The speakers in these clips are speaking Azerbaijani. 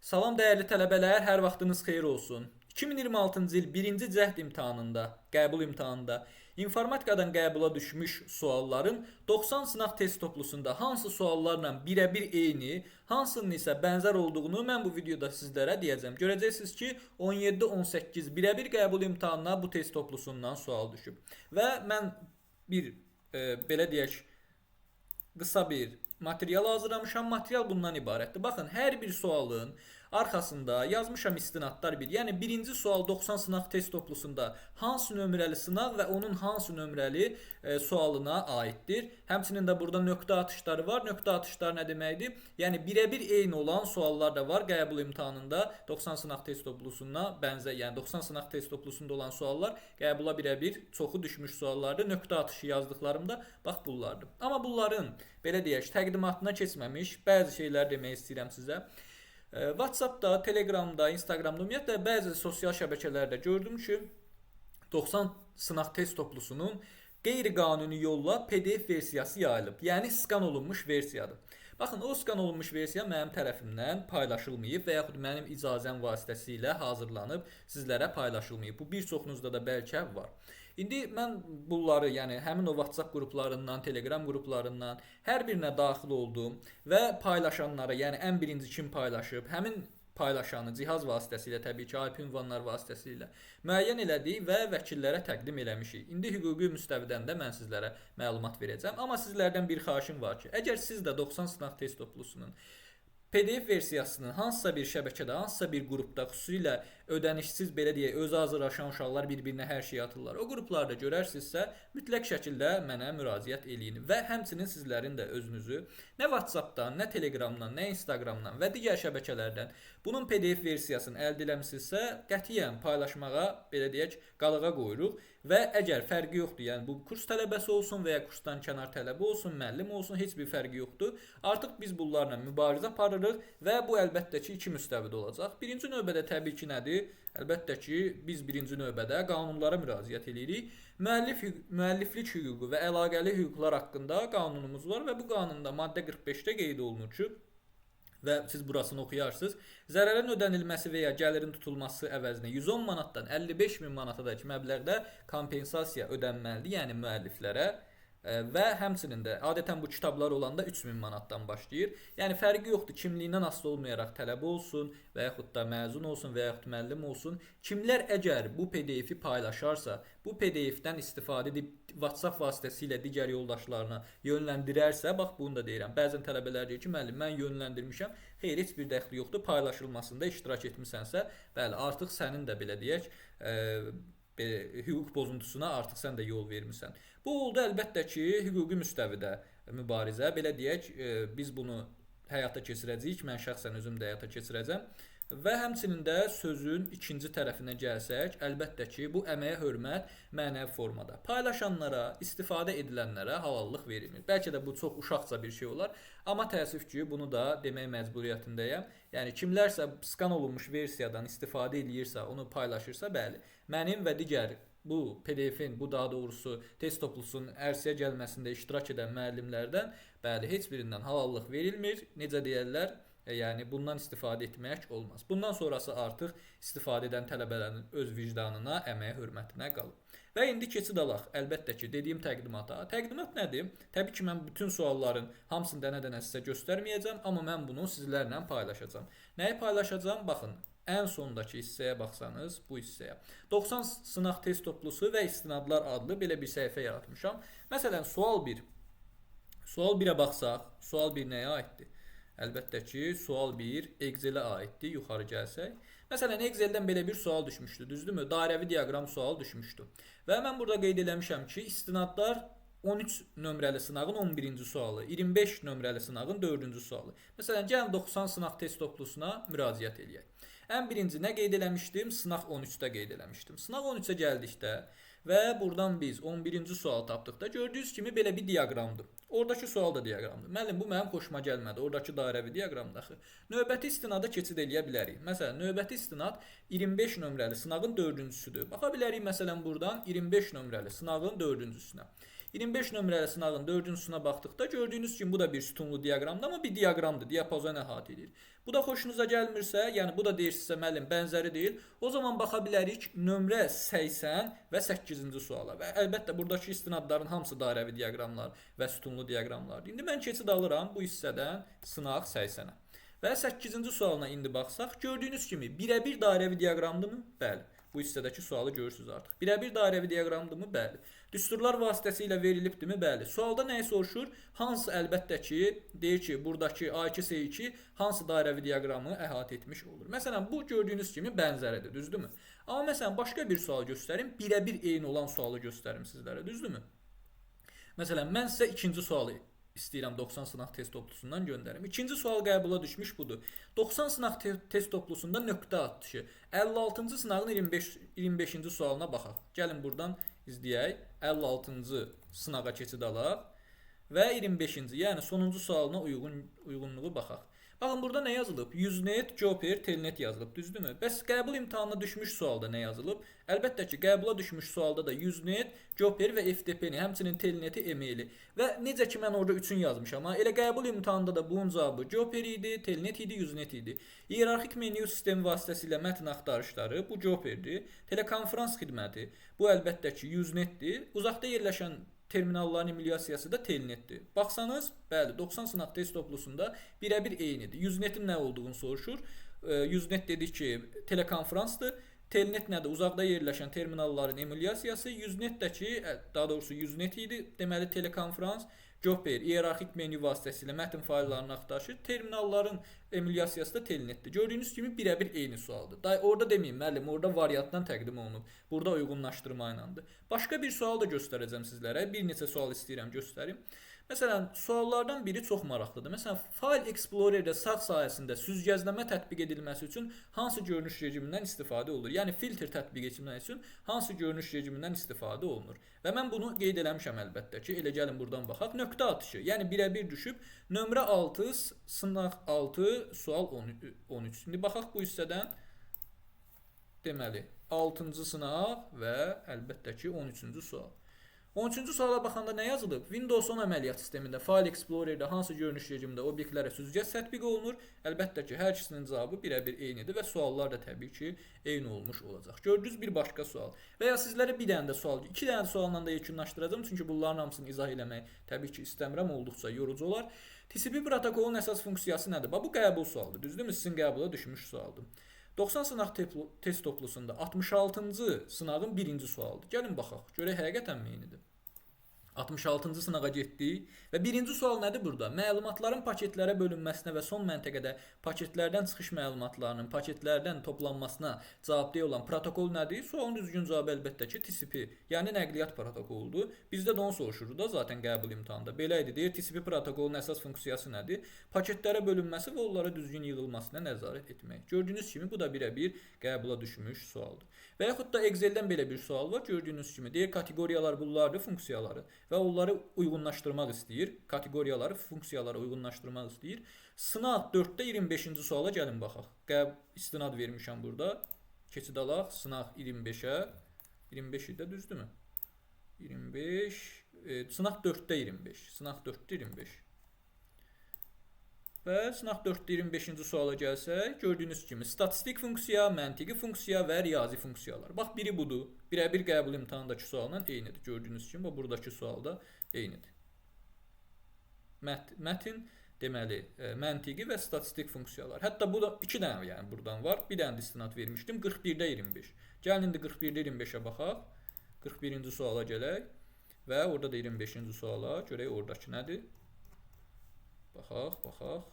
Salam dəyərli tələbələr, hər vaxtınız xeyir olsun. 2026-cı il 1-ci cəhd imtahanında, qəbul imtahanında informatikadan qəbula düşmüş sualların 90 sınaq test toplusunda hansı suallarla birəbir eyni, hansının isə bənzər olduğunu mən bu videoda sizlərə deyəcəm. Görəcəksiniz ki, 17-18 birəbir qəbul imtahanına bu test toplusundan sual düşüb. Və mən belə deyək, qısa bir material hazırlamışam. Material bundan ibarətdir. Baxın, hər bir sualın arxasında yazmışam istinadlar bir. Yəni birinci sual 90 sınaq test toplusunda hansı nömrəli sınaq və onun hansı nömrəli sualına aiddir. Həmçinin də burada nöqtə atışları var. Nöqtə atışları nə deməkdir? Yəni birəbir eyni olan suallar da var qəbul imtahanında 90 sınaq test toplusuna bənzər. Yəni 90 sınaq test toplusunda olan suallar qəbula birəbir çoxu düşmüş suallardır. Nöqtə atışı yazdıqlarımda bax bunlardır. Amma bunların belə deyək, təqdimatına keçməmiş bəzi şeylər demək istəyirəm sizə. WhatsAppda, Telegramda, Instagramda, ümumiyyətlə bəzi sosial şəbəkələrdə gördüm ki, 90 sınaq test toplusunun qeyri-qanuni yolla PDF versiyası yayılıb. Yəni skan olunmuş versiyadır. Baxın, o skan olunmuş versiya mənim tərəfimdən paylaşılmayıb və yaxud mənim icazəm vasitəsilə hazırlanıb sizlərə paylaşılmayıb. Bu bir çoxunuzda da bəlkə var. İndi mən bunları, yəni həmin o WhatsApp qruplarından, Telegram qruplarından hər birinə daxil oldum və paylaşanlara, yəni ən birinci kim paylaşıb, həmin paylaşanı cihaz vasitəsilə, təbii ki, IP ünvanlar vasitəsilə müəyyən elədik və vəkillərə təqdim eləmişik. İndi hüquqi müstəvidən də mən sizlərə məlumat verəcəm. Amma sizlərdən bir xahişim var ki, əgər siz də 90 sınaq test toplusunun PDF versiyasının hansısa bir şəbəkədə, hansısa bir qrupda, xüsusilə ödənişsiz, belə deyək, özü hazırlaşan uşaqlar bir-birinə hər şeyi atırlar. O qruplarda görərsinizsə, mütləq şəkildə mənə müraciət eləyin və həmçinin sizlərin də özünüzü nə WhatsAppdan, nə Telegramdan, nə Instagramdan və digər şəbəkələrdən bunun PDF versiyasını əldə eləmisinizsə, qətiyyən paylaşmağa, belə deyək, qalığa qoyuruq və əgər fərqi yoxdur, yəni bu kurs tələbəsi olsun və ya kursdan kənar tələbə olsun, müəllim olsun, heç bir fərqi yoxdur. Artıq biz bunlarla mübarizə aparırıq və bu əlbəttə ki, iki müstəvidə olacaq. Birinci növbədə təbii ki, nədir? Əlbəttə ki, biz birinci növbədə qanunlara müraciət edirik. Müəlliflik hüququ və əlaqəli hüquqlar haqqında qanunumuz var və bu qanunda maddə 45-də qeyd olunur ki, və siz burasını oxuyarsınız. Zərərin ödənilməsi və ya gəlirin tutulması əvəzinə 110 manatdan 55 min manatadək məbləğdə kompensasiya ödənməlidir, yəni müəlliflərə. Və həmçinin də adətən bu kitablar olanda 3000 manatdan başlayır. Yəni fərqi yoxdur, kimliyindən asılı olmayaraq tələbə olsun və yaxud da məzun olsun və yaxud müəllim olsun. Kimlər əgər bu PDF-i paylaşarsa, bu PDF-dən istifadə edib WhatsApp vasitəsilə digər yoldaşlarına yönləndirərsə, bax bunu da deyirəm. Bəzən tələbələr deyir ki, müəllim, mən yönləndirmişəm. Xeyr, heç bir dəxli yoxdur. Paylaşılmasında iştirak etmisənsə, bəli, artıq sənin də belə deyək, hüquq pozuntusuna artıq sən də yol vermisən. Bu oldu əlbəttə ki, hüquqi müstəvidə mübarizə. Belə deyək, biz bunu həyata keçirəcəyik. Mən şəxsən özüm də həyata keçirəcəm. Və həmçinin də sözün ikinci tərəfinə gəlsək, əlbəttə ki, bu əməyə hörmət mənəvi formada. Paylaşanlara, istifadə edilənlərə halallıq verilmir. Bəlkə də bu çox uşaqca bir şey olar, amma təəssüf ki, bunu da demək məcburiyyətindəyəm. Yəni kimlərsə skan olunmuş versiyadan istifadə edirsə, onu paylaşırsa, bəli, mənim və digər bu PDF-in, bu daha doğrusu test toplusunun ərsəyə gəlməsində iştirak edən müəllimlərdən, bəli, heç birindən halallıq verilmir. Necə deyərlər? Yəni bundan istifadə etmək olmaz. Bundan sonrası artıq istifadə edən tələbələrin öz vicdanına, əməyə hörmətinə qalır. Və indi keçid alaq. Əlbəttə ki, dediyim təqdimata. Təqdimat nədir? Təbii ki, mən bütün sualların hamısını dənə-dənə sizə göstərməyəcəm, amma mən bunu sizlərlə paylaşacağam. Nəyi paylaşacağam? Baxın, ən sondakı hissəyə baxsanız, bu hissəyə. 90 sınaq test toplusu və istinadlar adlı belə bir səhifə yaratmışam. Məsələn, sual 1. Sual 1-ə baxsaq, sual 1 nəyə aiddir? Əlbəttə ki, sual 1 Excel-ə aiddir, yuxarı gəlsək. Məsələn, Excel-dən belə bir sual düşmüşdü, düzdürmü? Dairəvi diaqram sual düşmüşdü. Və mən burada qeyd eləmişəm ki, istinadlar 13 nömrəli sınağın 11-ci sualı, 25 nömrəli sınağın 4-cü sualı. Məsələn, gəlin 90 sınaq test toplusuna müraciət edək. Ən birinci nə qeyd eləmişdim? Sınaq 13-də qeyd eləmişdim. Sınaq 13-ə gəldikdə və buradan biz 11-ci sual tapdıqda gördüyünüz kimi belə bir diaqramdır. Oradakı sual da diaqramdır. Müəllim, bu mənim xoşuma gəlmədi. Oradakı dairəvi diaqramdır axı. Növbəti istinada keçid eləyə bilərik. Məsələn, növbəti istinad 25 nömrəli sınağın 4-cüsüdür. Baxa bilərik məsələn buradan 25 nömrəli sınağın 4-cüsünə. 25 nömrəli sınağın 4-cüsünə baxdıqda gördüyünüz kimi bu da bir sütunlu diaqramdır, amma bir diaqramdır, diapazon əhatə edir. Bu da xoşunuza gəlmirsə, yəni bu da deyirsinizsə müəllim bənzəri deyil, o zaman baxa bilərik nömrə 80 və 8-ci suala. Və əlbəttə buradakı istinadların hamısı dairəvi diaqramlar və sütunlu diaqramlardır. İndi mən keçid alıram bu hissədən sınaq 80-ə. Və 8-ci sualına indi baxsaq, gördüyünüz kimi birəbir dairəvi diaqramdırmı? Bəli. Bu hissədəki sualı görürsünüz artıq. Birəbir dairəvi diaqramdırmı? Bəli. Düsturlar vasitəsilə verilibdimi? Bəli. Sualda nəyi soruşur? Hansı əlbəttə ki, deyir ki, buradakı A2, S2 hansı dairəvi diaqramı əhatə etmiş olur? Məsələn, bu gördüyünüz kimi bənzəridir, düzdürmü? Amma məsələn, başqa bir sual göstərim, birəbir eyni olan sualı göstərim sizlərə, düzdürmü? Məsələn, mən sizə ikinci sualı istəyirəm 90 sınaq test toplusundan göndərim. İkinci sual qəbula düşmüş budur. 90 sınaq test toplusunda nöqtə atışı. 56-cı sınağın 25-ci sualına baxaq. Gəlin buradan izləyək. 56-cı sınağa keçid alaq və 25-ci, yəni sonuncu sualına uyğunluğu baxaq. Baxın burada nə yazılıb? Usenet, Joper, Telnet yazılıb, düzdürmü? Bəs qəbul imtahanına düşmüş sualda nə yazılıb? Əlbəttə ki, qəbula düşmüş sualda da Usenet, Joper və FTP-ni, həmçinin Telneti, e-maili və necə ki mən orada 3-ün yazmışam, amma elə qəbul imtahanında da bunun cavabı Joper idi, Telnet idi, Usenet idi. Hiyerarxik menyu sistemi vasitəsilə mətn axtarışları bu Joperdir. Telekonferans xidməti bu əlbəttə ki Usenetdir. Uzaqda yerləşən terminalların emilyasiyası da Telnetdir. Baxsanız, bəli, 90 sınaq test toplusunda birəbir eynidir. Usenetin nə olduğunu soruşur. Usenet dedik ki, telekonferansdır. Telnet nədir? Uzaqda yerləşən terminalların emilyasiyası. Usenet də ki, daha doğrusu Usenet idi. Deməli, telekonferans. Joper, hiyerarxik menyu vasitəsilə mətn fayllarını axtarışır. Terminalların emilyasiyası da Telnetdir. Gördüyünüz kimi birəbir eyni sualdır. Orada deməyim, müəllim, orada variantdan təqdim olunub. Burada uyğunlaşdırma ilədir. Başqa bir sual da göstərəcəm sizlərə. Bir neçə sual istəyirəm göstərim. Məsələn, suallardan biri çox maraqlıdır. Məsələn, File Explorer-də sağ sahəsində süzgəcləmə tətbiq edilməsi üçün hansı görünüş rejimindən istifadə olur? Yəni filtr tətbiq etmək üçün hansı görünüş rejimindən istifadə olunur? Və mən bunu qeyd eləmişəm əlbəttə ki, elə gəlin buradan baxaq. Nöqtə atışı, yəni birəbir düşüb nömrə 6, sınaq 6, sual 13. İndi baxaq bu hissədən. Deməli, 6-cı sınaq və əlbəttə ki 13-cü sual. 13-cü suala baxanda nə yazılıb? Windows 10 əməliyyat sistemində File Explorer-də hansı görünüş rejimində obyektlərə süzgəc tətbiq olunur? Əlbəttə ki, hər ikisinin cavabı birəbir eynidir və suallar da təbii ki, eyni olmuş olacaq. Gördünüz bir başqa sual. Və ya sizlərə bir dənə də sual, iki dənə sualla da yekunlaşdıracağım, çünki bunların hamısını izah eləmək təbii ki, istəmirəm, olduqca yorucu olar. TCP protokolun əsas funksiyası nədir? Bu qəbul sualdır, düzdürmü? Sizin qəbula düşmüş sualdır. 90 sınaq test toplusunda 66-cı sınağın birinci sualdır. Gəlin baxaq, görək həqiqətən eynidir. 66-cı sınağa getdik və birinci sual nədir burada? Məlumatların paketlərə bölünməsinə və son məntəqədə paketlərdən çıxış məlumatlarının paketlərdən toplanmasına cavabdeh olan protokol nədir? Sualın düzgün cavabı əlbəttə ki, TCP, yəni nəqliyyat protokoludur. Bizdə də onu soruşurdu da zaten qəbul imtahanında. Belə idi, deyir TCP protokolunun əsas funksiyası nədir? Paketlərə bölünməsi və onlara düzgün yığılmasına nəzarət etmək. Gördüyünüz kimi bu da birəbir qəbula düşmüş sualdır. Və yaxud da Excel-dən belə bir sual var. Gördüyünüz kimi deyir kateqoriyalar bunlardır, funksiyaları və onları uyğunlaşdırmaq istəyir. Kateqoriyaları funksiyalara uyğunlaşdırmaq istəyir. Sınaq 4-də 25-ci suala gəlin baxaq. İstinad vermişəm burada. Keçid alaq. Sınaq 25-ə. 25 də düzdürmü? 25. Sınaq 4-də 25. Sınaq 4-də 25. Və sınaq 4-də 25-ci suala gəlsək, gördüyünüz kimi statistik funksiya, məntiqi funksiya və riyazi funksiyalar. Bax, biri budur. Birəbir qəbul imtahanındakı sualla eynidir. Gördüyünüz kimi, buradakı sualda eynidir. Mətin, deməli, məntiqi və statistik funksiyalar. Hətta bu da 2 dənə yəni buradan var. Bir dənə də istinad vermişdim. 41-də 25. Gəlin indi 41-də 25-ə baxaq. 41-ci suala gələk və orada da 25-ci suala görək oradakı nədir? Baxaq.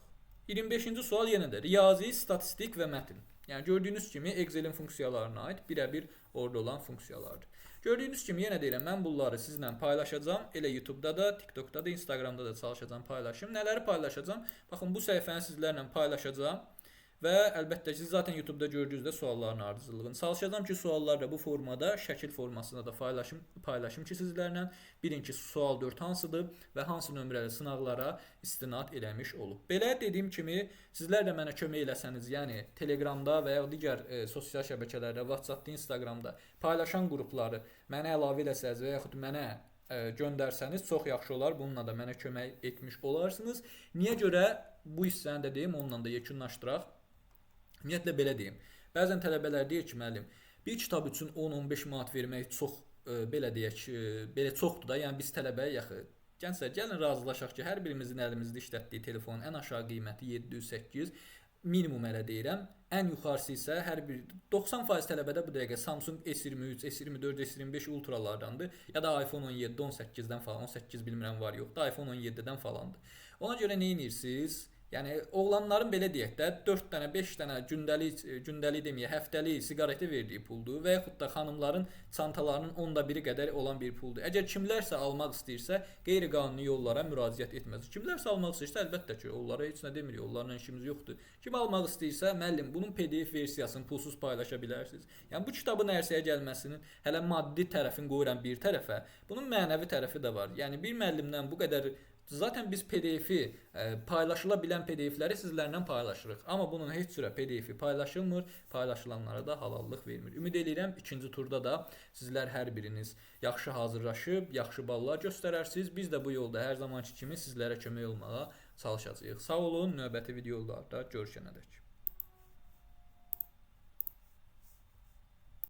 25-ci sual yenə də riyazi, statistik və mətin. Yəni gördüyünüz kimi Excel-in funksiyalarına aid birəbir orada olan funksiyalardır. Gördüyünüz kimi yenə deyirəm, mən bunları sizlə paylaşacağam. Elə YouTube-da da, TikTok-da da, Instagram-da da çalışacağam paylaşım. Nələri paylaşacağam? Baxın, bu səhifəni sizlərlə paylaşacağam. Və əlbəttə siz zaten YouTube-da gördüyünüzdə sualların ardıcıllığını. Çalışacağam ki, suallar da bu formada, şəkil formasında da paylaşım ki, sizlərlə. Birinci sual 4 hansıdır və hansı nömrəli sınaqlara istinad eləmiş olub. Belə dediyim kimi, sizlər də mənə kömək eləsəniz, yəni Telegramda və ya digər sosial şəbəkələrdə, WhatsApp-da, Instagramda paylaşan qrupları mənə əlavə eləsəniz və yaxud mənə göndərsəniz çox yaxşı olar. Bununla da mənə kömək etmiş olarsınız. Niyə görə bu hissəni də deyim, onunla da yekunlaşdıraq. Ümumiyyətlə belə deyim. Bəzən tələbələr deyir ki, müəllim, bir kitab üçün 10-15 manat vermək çox belə deyək, belə çoxdur da. Yəni biz tələbəyik axı. Gənclər, gəlin razılaşaq ki, hər birimizin əlimizdə işlətdiyi telefonun ən aşağı qiyməti 700-800, minimum elə deyirəm. Ən yuxarısı isə hər bir 90% tələbədə bu dəqiqə Samsung S23, S24, S25 ultralardandır, ya da iPhone 17, 18-dən falan, 18 bilmirəm var yoxdur, iPhone 17-dən falandır. Ona görə nə edirsiniz? Yəni oğlanların belə deyək də 4 dənə, 5 dənə gündəlik deməyə, həftəlik siqaretə verdiyi puldur və yaxud da xanımların çantalarının 1/10 qədər olan bir puldur. Əgər kimlərsə almaq istəyirsə, qeyri-qanuni yollara müraciət etməz. Kimlərsə almaq istəyirsə, əlbəttə ki, onlara heç nə demirik, onlarla işimiz yoxdur. Kim almaq istəyirsə, müəllim, bunun PDF versiyasını pulsuz paylaşa bilərsiniz. Yəni bu kitabın ərsəyə gəlməsinin hələ maddi tərəfini qoyuram bir tərəfə, bunun mənəvi tərəfi də var. Yəni bir müəllimdən bu qədər zaten biz PDF-i paylaşıla bilən PDF-ləri sizlərlə paylaşırıq. Amma bunun heç cürə PDF-i paylaşılmır, paylaşılanlara da halallıq vermir. Ümid edirəm ikinci turda da sizlər hər biriniz yaxşı hazırlaşıb, yaxşı ballar göstərərsiniz. Biz də bu yolda hər zamanki kimi sizlərə kömək olmağa çalışacağıq. Sağ olun, növbəti videolarda görüşənədək.